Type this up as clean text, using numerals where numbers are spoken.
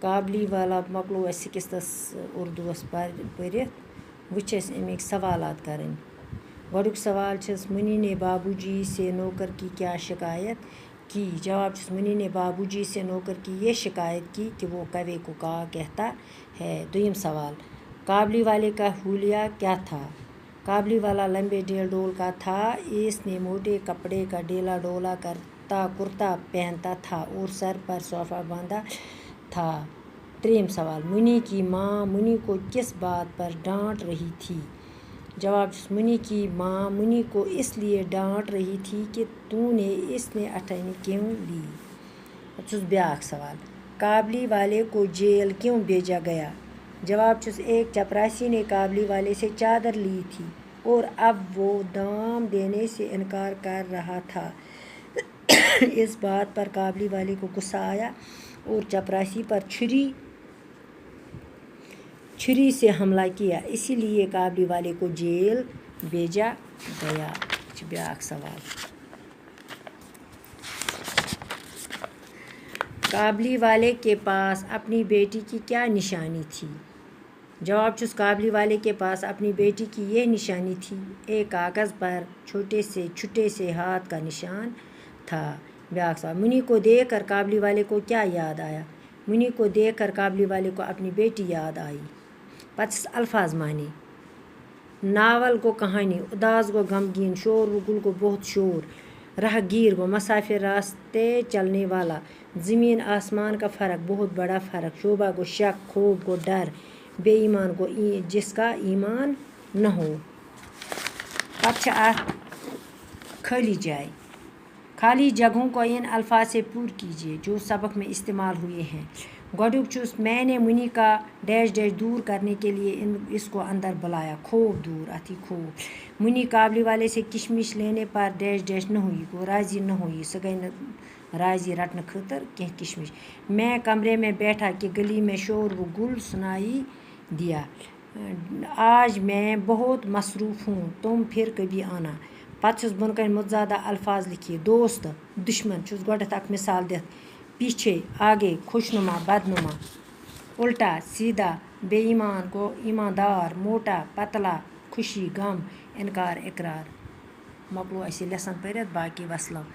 قابلی والا مۄکلو اَسہِ 6تھَس اُردوٗوَس پٔرِتھ وٕچھ اَسہِ اَمِکۍ سوالات کَرٕنۍ. گۄڈٕنیُک سوال چھس منی نے بابو جی سے نوکر کی کیا شکایت کی. جواب چھس منی نے بابو جی سے نوکر کی یہ شکایت کی کہ وہ کوے کو کا کہتا ہے. دوٚیِم سوال قابلی والے کا حلیہ کیا تھا. قابلی والا لمبے ڈیل ڈول کا تھا. اس نے موٹے کپڑے کا ڈیلا ڈولا کرتا پہنتا تھا اور سر پر صوفہ باندھا تھا. ترٛیٚیِم سوال منی کی ماں منی کو کس بات پر ڈانٹ رہی تھی. جواب چھس منی کی ماں منی کو اس لیے ڈانٹ رہی تھی کہ تو نے اس نے اٹھنی کیوں لی. چھس بیٛاکھ سوال قابلی والے کو جیل کیوں بھیجا گیا. جواب چھس ایک چپراسی نے قابلی والے سے چادر لی تھی اور اب وہ دام دینے سے انکار کر رہا تھا. اس بات پر قابلی والے کو غصہ آیا اور چپراسی پر چھری سے حملہ کیا. اسی لیے قابلی والے کو جیل بھیجا گیا. بیٛاکھ سوال قابلی والے کے پاس اپنی بیٹی کی کیا نشانی تھی. جواب چھس قابلی والے کے پاس اپنی بیٹی کی یہ نشانی تھی ایک کاغذ پر چھٹے سے ہاتھ کا نشان تھا. بیٛاکھ سوال منی کو دیکھ کر قابلی والے کو کیا یاد آیا. منی کو دیکھ کر قابلی والے کو اپنی بیٹی یاد آئی. پتہٕ چھس الفاظ معنی. ناول گو کہانی اداس گو غمگین شور و گل گو بہت شور راہ گیر گو مسافر راستے چلنے والا زمین آسمان کا فرق بہت بڑا فرق شعبہ گو شک خوف گو ڈر بے ایمان گو جس کا ایمان نہ ہو. پتہٕ چھِ اَتھ خالی جائے. خالی جگہوں کو ان الفاظ سے پر کیجیے جو سبق میں استعمال ہوئے ہیں. گۄڈنیُک چھُس میں نے منی کا ڈیش ڈیش دور کرنے کے لیے اس کو اندر بلایا خوف دور اتھی خوف. منی قابلی والے سے کشمش لینے پر ڈیش ڈیش نہ ہوئی گو راضی نہ ہوئی سۄ گٔے نہٕ راضی رٹنہٕ خٲطرٕ کینٛہہ کشمش. میں کمرے میں بیٹھا کہ گلی میں شور و گل سنائی دیا. آج میں بہت مصروف ہوں تم پھر کبھی آنا. پتہٕ چھُس بۄنہٕ کَنہِ مُتضادہ الفاظ لیکھِتھ دوست دشمن چھُس گۄڈنٮ۪تھ اکھ مثال دِتھ پیچھے آگے خوشنما بدنما الٹا سیدھا بے ایمان گو ایماندار موٹا پتلا خوشی غم انکار اقرار. مۄکلو اَسہِ یہِ لیسن پٔرِتھ باقی وسلام.